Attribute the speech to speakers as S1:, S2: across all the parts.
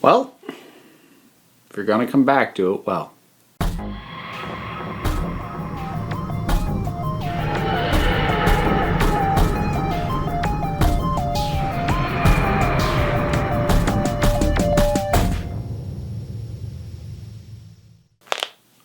S1: Well, if you're going to come back to it, well.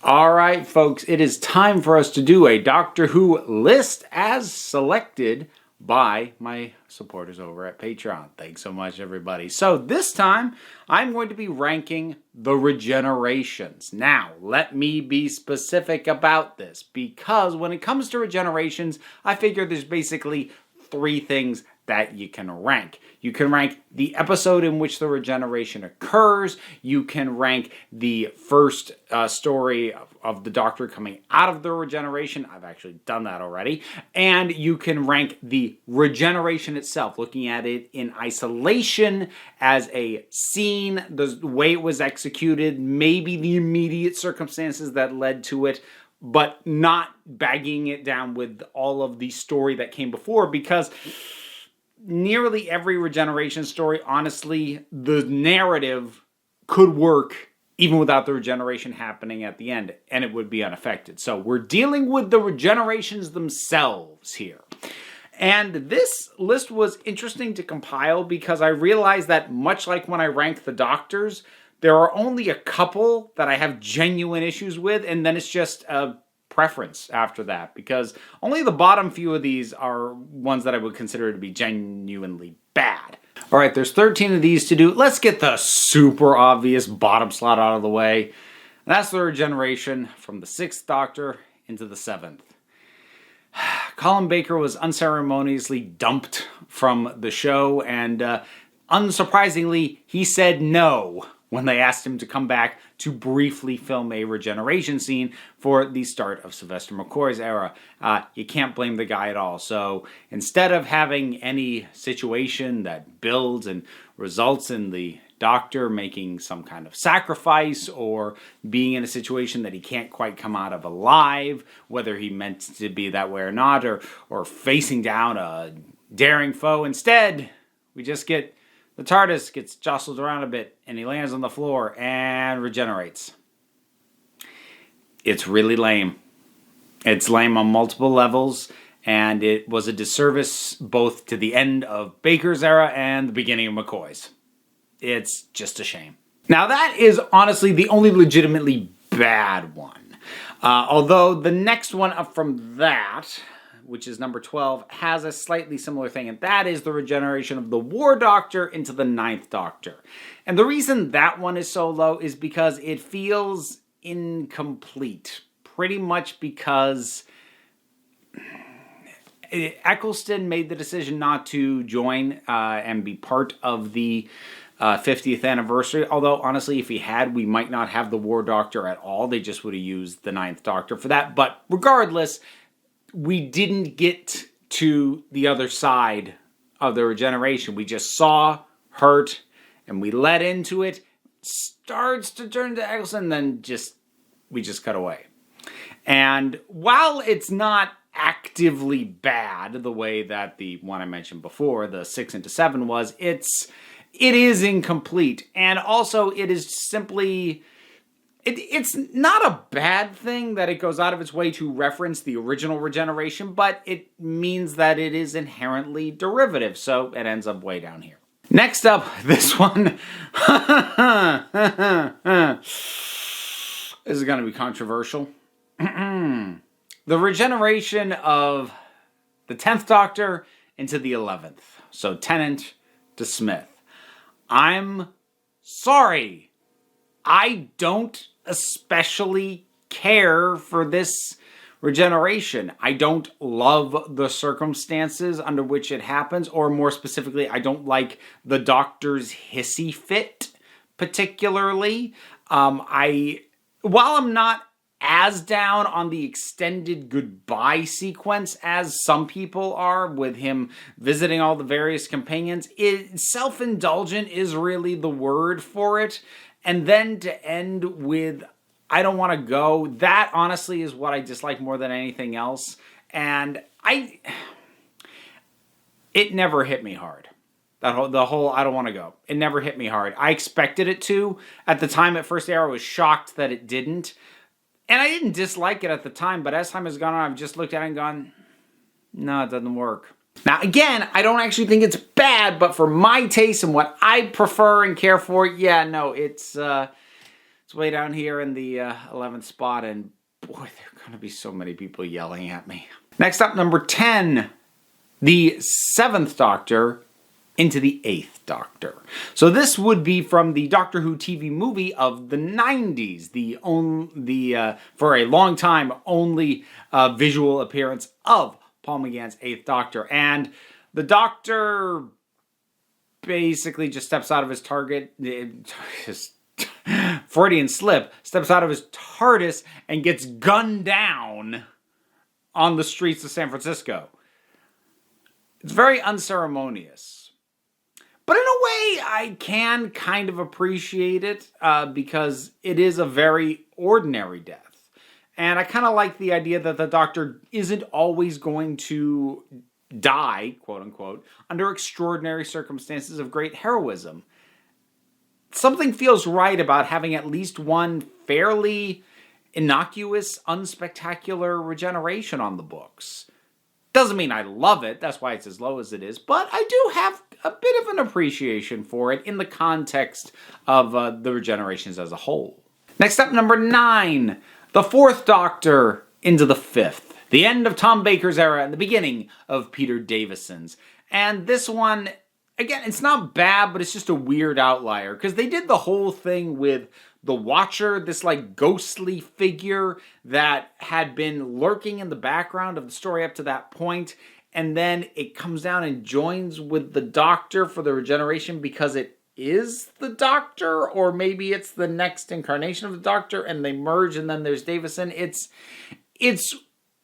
S1: Alright folks, it is time for us to do a Doctor Who list as selected by my supporters over at Patreon. Thanks so much, everybody. So this time, I'm going to be ranking the Regenerations. Now, let me be specific about this, because when it comes to Regenerations, I figure there's basically three things that you can rank. You can rank the episode in which the regeneration occurs. You can rank the first story of the Doctor coming out of the regeneration. I've actually done that already. And you can rank the regeneration itself, looking at it in isolation as a scene, the way it was executed, maybe the immediate circumstances that led to it, but not bagging it down with all of the story that came before, because nearly every regeneration story, honestly, the narrative could work even without the regeneration happening at the end, and it would be unaffected. So we're dealing with the regenerations themselves here. And this list was interesting to compile because I realized that much like when I rank the Doctors, there are only a couple that I have genuine issues with, and then it's just a preference after that, because only the bottom few of these are ones that I would consider to be genuinely bad. All right, there's 13 of these to do. Let's get the super obvious bottom slot out of the way. And that's the regeneration from the 6th Doctor into the 7th. Colin Baker was unceremoniously dumped from the show, and unsurprisingly, he said no when they asked him to come back to briefly film a regeneration scene for the start of Sylvester McCoy's era. You can't blame the guy at all. So instead of having any situation that builds and results in the Doctor making some kind of sacrifice or being in a situation that he can't quite come out of alive, whether he meant to be that way or not, or facing down a daring foe, instead we just get the TARDIS gets jostled around a bit, and he lands on the floor and regenerates. It's really lame. It's lame on multiple levels, and it was a disservice both to the end of Baker's era and the beginning of McCoy's. It's just a shame. Now that is honestly the only legitimately bad one. Although the next one up from that, which is number 12, has a slightly similar thing, and that is the regeneration of the War Doctor into the 9th Doctor. And the reason that one is so low is because it feels incomplete, pretty much because Eccleston made the decision not to join and be part of the 50th anniversary, although honestly if he had, we might not have the War Doctor at all. They just would have used the 9th Doctor for that. But regardless, we didn't get to the other side of the regeneration. We just saw, hurt, and we led into it. Starts to turn to Eccleston, then we just cut away. And while it's not actively bad the way that the one I mentioned before, the 6 into 7 was, it is incomplete. And also it is simply... It's not a bad thing that it goes out of its way to reference the original regeneration, but it means that it is inherently derivative, so it ends up way down here. Next up, this one. This is going to be controversial. The regeneration of the 10th Doctor into the 11th. So Tennant to Smith. I'm sorry. I don't especially care for this regeneration. I don't love the circumstances under which it happens, or more specifically, I don't like the Doctor's hissy fit particularly. While I'm not as down on the extended goodbye sequence as some people are, with him visiting all the various companions, self-indulgent is really the word for it. And then to end with, I don't want to go, that honestly is what I dislike more than anything else. And it never hit me hard. The whole I don't want to go. It never hit me hard. I expected it to. At the time it first aired, I was shocked that it didn't. And I didn't dislike it at the time, but as time has gone on, I've just looked at it and gone, no, it doesn't work. Now, again, I don't actually think it's bad, but for my taste and what I prefer and care for, yeah, no, it's way down here in the 11th spot, and boy, there are going to be so many people yelling at me. Next up, number 10, the 7th Doctor into the 8th Doctor. So this would be from the Doctor Who TV movie of the 90s, for a long time, only visual appearance of Paul McGann's 8th Doctor. And the Doctor basically just steps out of his Freudian slip, steps out of his TARDIS and gets gunned down on the streets of San Francisco. It's very unceremonious. But in a way, I can kind of appreciate it because it is a very ordinary death. And I kind of like the idea that the Doctor isn't always going to die, quote unquote, under extraordinary circumstances of great heroism. Something feels right about having at least one fairly innocuous, unspectacular regeneration on the books. Doesn't mean I love it, that's why it's as low as it is, but I do have a bit of an appreciation for it in the context of the Regenerations as a whole. Next up, number 9, the 4th Doctor into the 5th. The end of Tom Baker's era and the beginning of Peter Davison's. And this one, again, it's not bad, but it's just a weird outlier, because they did the whole thing with the Watcher, this like ghostly figure that had been lurking in the background of the story up to that point, and then it comes down and joins with the Doctor for the regeneration because it is the Doctor, or maybe it's the next incarnation of the Doctor, and they merge, and then there's Davison. It's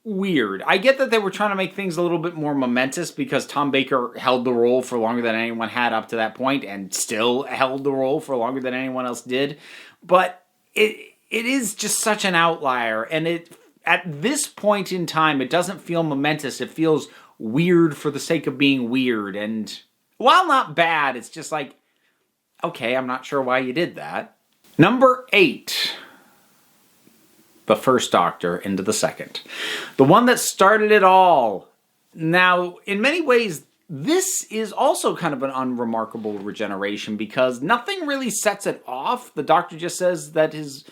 S1: weird. I get that they were trying to make things a little bit more momentous because Tom Baker held the role for longer than anyone had up to that point, and still held the role for longer than anyone else did. But it is just such an outlier, and at this point in time, it doesn't feel momentous. It feels weird for the sake of being weird, and while not bad, it's just like, okay, I'm not sure why you did that. Number 8. The 1st Doctor into the 2nd. The one that started it all. Now, in many ways, this is also kind of an unremarkable regeneration because nothing really sets it off. The Doctor just says that his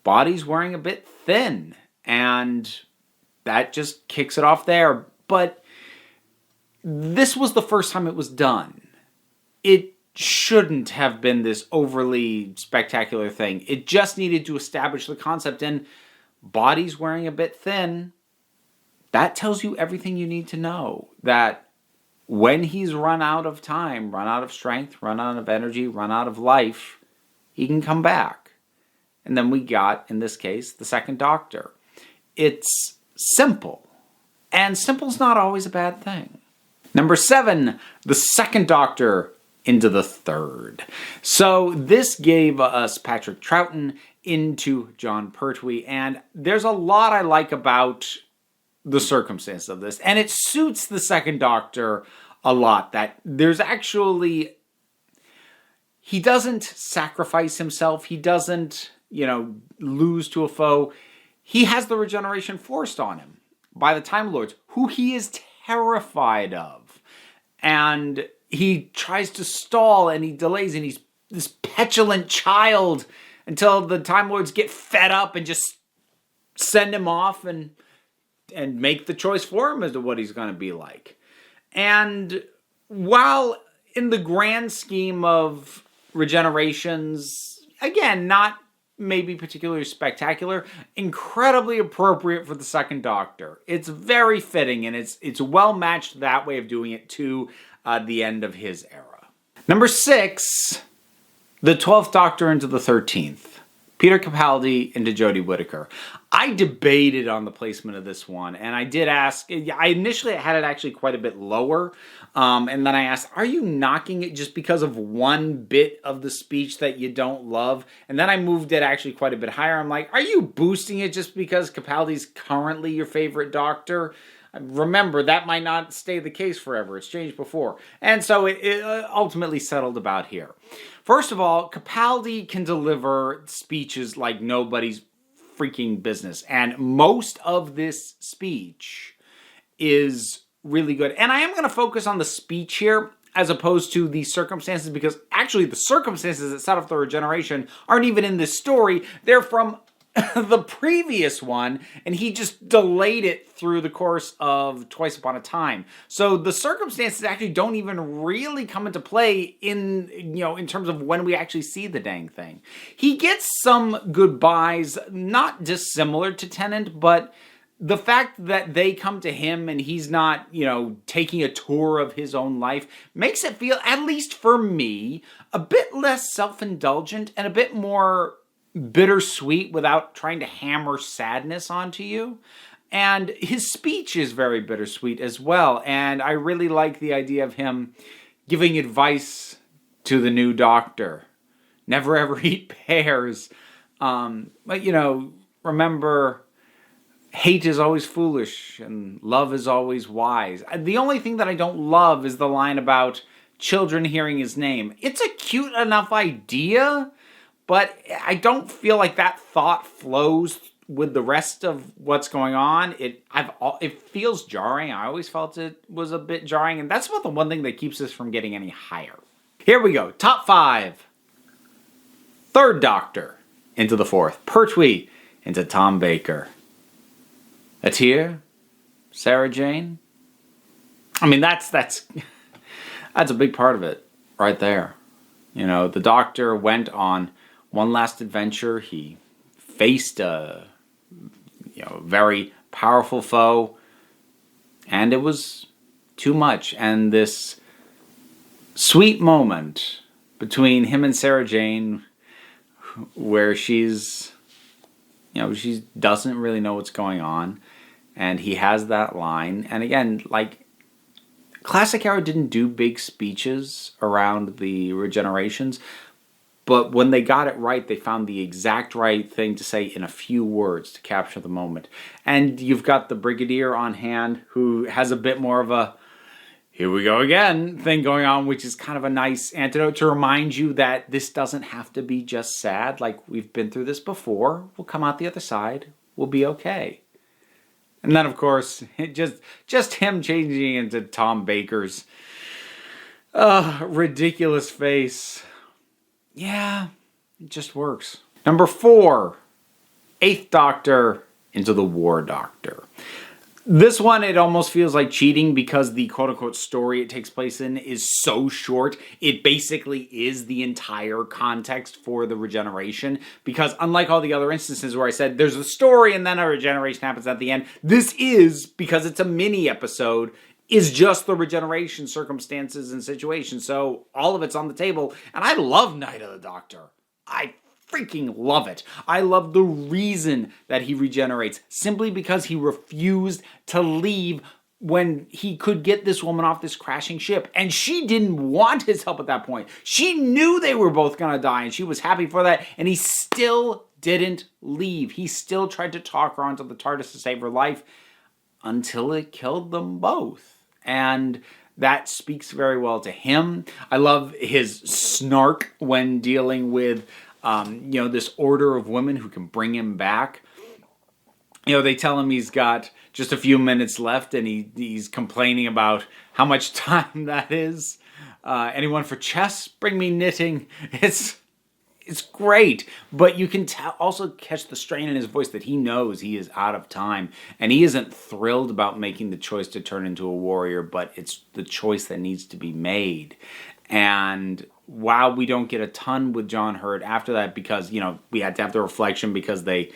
S1: body's wearing a bit thin, and that just kicks it off there. But this was the first time it was done. It shouldn't have been this overly spectacular thing. It just needed to establish the concept, and body's wearing a bit thin. That tells you everything you need to know. That when he's run out of time, run out of strength, run out of energy, run out of life, he can come back. And then we got, in this case, the 2nd Doctor. It's simple. And simple's not always a bad thing. Number 7, the 2nd Doctor into the 3rd. So this gave us Patrick Troughton into Jon Pertwee, and there's a lot I like about the circumstance of this, and it suits the 2nd Doctor a lot, that there's actually, he doesn't sacrifice himself, he doesn't, lose to a foe. He has the regeneration forced on him by the Time Lords, who he is terrified of, and he tries to stall, and he delays, and he's this petulant child until the Time Lords get fed up and just send him off and make the choice for him as to what he's going to be like. And while in the grand scheme of Regenerations, again, not maybe particularly spectacular, incredibly appropriate for the 2nd Doctor. It's very fitting, and it's well matched, that way of doing it, to the end of his era. Number 6, the 12th Doctor into the 13th. Peter Capaldi into Jodie Whittaker. I debated on the placement of this one, and I did ask, I initially had it actually quite a bit lower, and then I asked, are you knocking it just because of one bit of the speech that you don't love? And then I moved it actually quite a bit higher. I'm like, are you boosting it just because Capaldi's currently your favorite Doctor? Remember, that might not stay the case forever. It's changed before. And so it ultimately settled about here. First of all, Capaldi can deliver speeches like nobody's freaking business. And most of this speech is really good. And I am going to focus on the speech here as opposed to the circumstances, because actually the circumstances that set off the regeneration aren't even in this story. They're from the previous one, and he just delayed it through the course of Twice Upon a Time. So the circumstances actually don't even really come into play in terms of when we actually see the dang thing. He gets some goodbyes, not dissimilar to Tennant, but the fact that they come to him and he's not, taking a tour of his own life makes it feel, at least for me, a bit less self-indulgent and a bit more bittersweet without trying to hammer sadness onto you. And his speech is very bittersweet as well. And I really like the idea of him giving advice to the new doctor. Never ever eat pears. But, remember, hate is always foolish and love is always wise. The only thing that I don't love is the line about children hearing his name. It's a cute enough idea, but I don't feel like that thought flows with the rest of what's going on. It feels jarring. I always felt it was a bit jarring, and that's about the one thing that keeps us from getting any higher. Here we go. Top 5. Third Doctor into the fourth. Pertwee into Tom Baker. A tear? Sarah Jane? I mean, that's a big part of it right there. The Doctor went on one last adventure. He faced a very powerful foe, and it was too much. And this sweet moment between him and Sarah Jane, where she doesn't really know what's going on, and he has that line. And again, Classic Era didn't do big speeches around the regenerations, but when they got it right, they found the exact right thing to say in a few words to capture the moment. And you've got the Brigadier on hand, who has a bit more of a here we go again thing going on, which is kind of a nice antidote to remind you that this doesn't have to be just sad. We've been through this before. We'll come out the other side. We'll be okay. And then, of course, just him changing into Tom Baker's ridiculous face. Yeah, it just works. Number 4, 8th Doctor into the War Doctor. This one, it almost feels like cheating because the quote-unquote story it takes place in is so short. It basically is the entire context for the regeneration, because unlike all the other instances where I said there's a story and then a regeneration happens at the end, this is, because it's a mini episode, is just the regeneration circumstances and situations. So all of it's on the table, and I love Night of the Doctor. I freaking love it. I love the reason that he regenerates, simply because he refused to leave when he could get this woman off this crashing ship. And she didn't want his help at that point. She knew they were both gonna die, and she was happy for that, and he still didn't leave. He still tried to talk her onto the TARDIS to save her life until it killed them both. And that speaks very well to him. I love his snark when dealing with this order of women who can bring him back. They tell him he's got just a few minutes left, and he's complaining about how much time that is. Anyone for chess? Bring me knitting. It's great, but you can also catch the strain in his voice that he knows he is out of time, and he isn't thrilled about making the choice to turn into a warrior, but it's the choice that needs to be made. And while we don't get a ton with John Hurt after that, because we had to have the reflection because they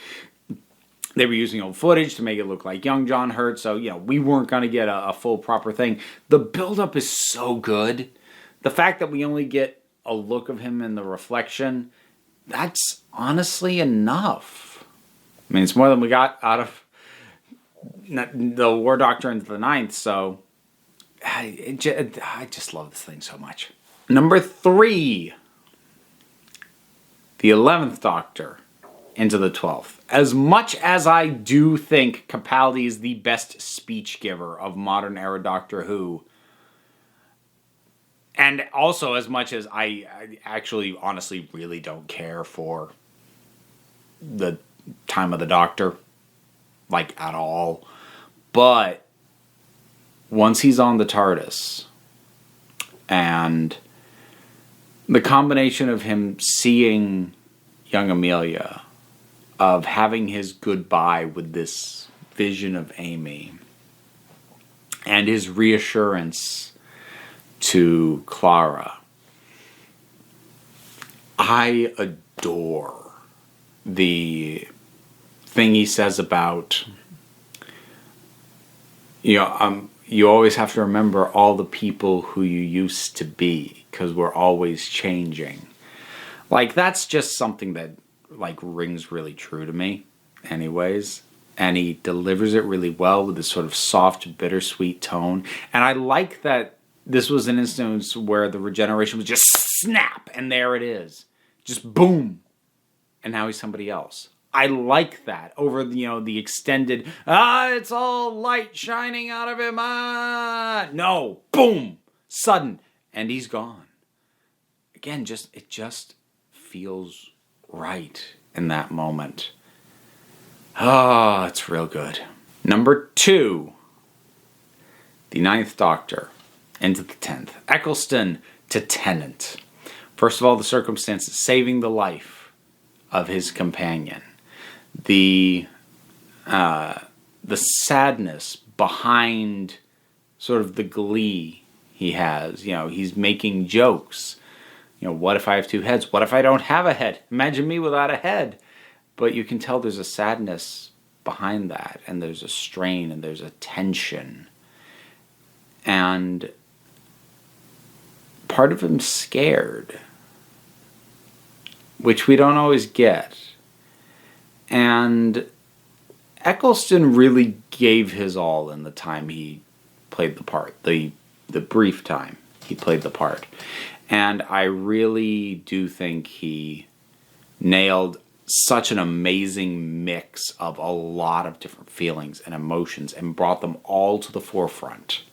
S1: were using old footage to make it look like young John Hurt, so we weren't going to get a full proper thing. The buildup is so good. The fact that we only get a look of him in the reflection, that's honestly enough. I mean, it's more than we got out of the War Doctor into the 9th, so I just love this thing so much. Number 3, the 11th Doctor into the 12th. As much as I do think Capaldi is the best speech giver of modern era Doctor Who, and also as much as I actually honestly really don't care for the time of the Doctor, like at all, but once he's on the TARDIS and the combination of him seeing young Amelia, of having his goodbye with this vision of Amy, and his reassurance to Clara, I adore the thing he says about, you always have to remember all the people who you used to be, because we're always changing. Like, that's just something that, like, rings really true to me anyways. And he delivers it really well with this sort of soft, bittersweet tone. And I like that this was an instance where the regeneration was just snap, and there it is. Just boom. And now he's somebody else. I like that over, the extended, it's all light shining out of him. No, boom, sudden, and he's gone. Again, it just feels right in that moment. It's real good. Number 2, the 9th Doctor into the 10th. Eccleston to Tennant. First of all, the circumstances, saving the life of his companion. The sadness behind sort of the glee he has. He's making jokes. What if I have 2 heads? What if I don't have a head? Imagine me without a head. But you can tell there's a sadness behind that, and there's a strain, and there's a tension. And part of him's scared, which we don't always get. And Eccleston really gave his all in the time he played the part, the brief time he played the part. And I really do think he nailed such an amazing mix of a lot of different feelings and emotions and brought them all to the forefront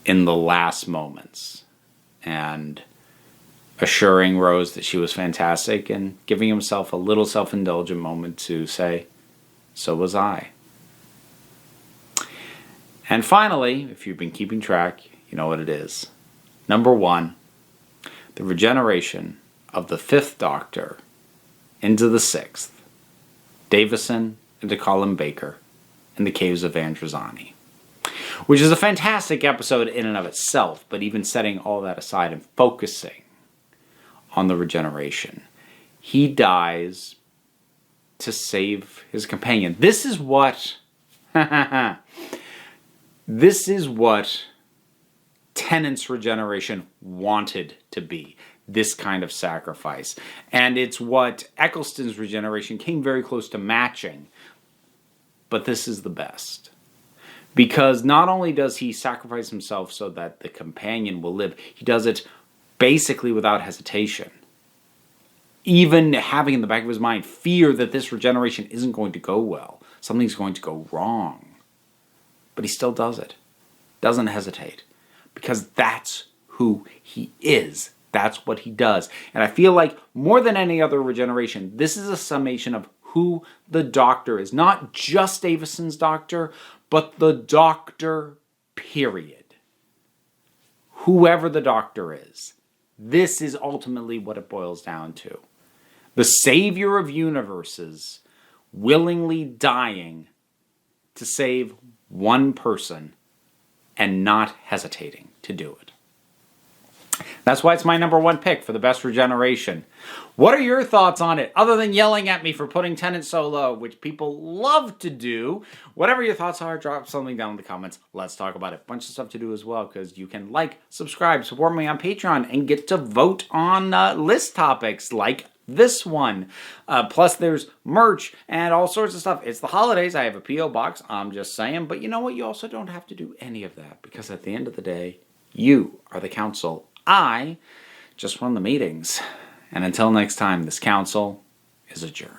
S1: in the last moments. And assuring Rose that she was fantastic and giving himself a little self-indulgent moment to say, so was I. And finally, if you've been keeping track, you know what it is. Number 1, the regeneration of the 5th Doctor into the 6th. Davison into Colin Baker in the Caves of Androzani. Which is a fantastic episode in and of itself, but even setting all that aside and focusing on the regeneration. He dies to save his companion. This is what Tennant's regeneration wanted to be. This kind of sacrifice. And it's what Eccleston's regeneration came very close to matching. But this is the best. Because not only does he sacrifice himself so that the companion will live, he does it basically without hesitation. Even having in the back of his mind fear that this regeneration isn't going to go well. Something's going to go wrong. But he still does it. Doesn't hesitate. Because that's who he is. That's what he does. And I feel like more than any other regeneration, this is a summation of who the Doctor is. Not just Davison's Doctor, but the Doctor, period. Whoever the Doctor is. This is ultimately what it boils down to. The savior of universes willingly dying to save one person and not hesitating to do it. That's why it's my number 1 pick for the best regeneration. What are your thoughts on it, other than yelling at me for putting Tennant so low, which people love to do? Whatever your thoughts are, drop something down in the comments. Let's talk about it. Bunch of stuff to do as well, because you can like, subscribe, support me on Patreon, and get to vote on list topics like this one. Plus there's merch and all sorts of stuff. It's the holidays. I have a P.O. box. I'm just saying. But you know what? You also don't have to do any of that, because at the end of the day, you are the council. I just run the meetings. And until next time, this council is adjourned.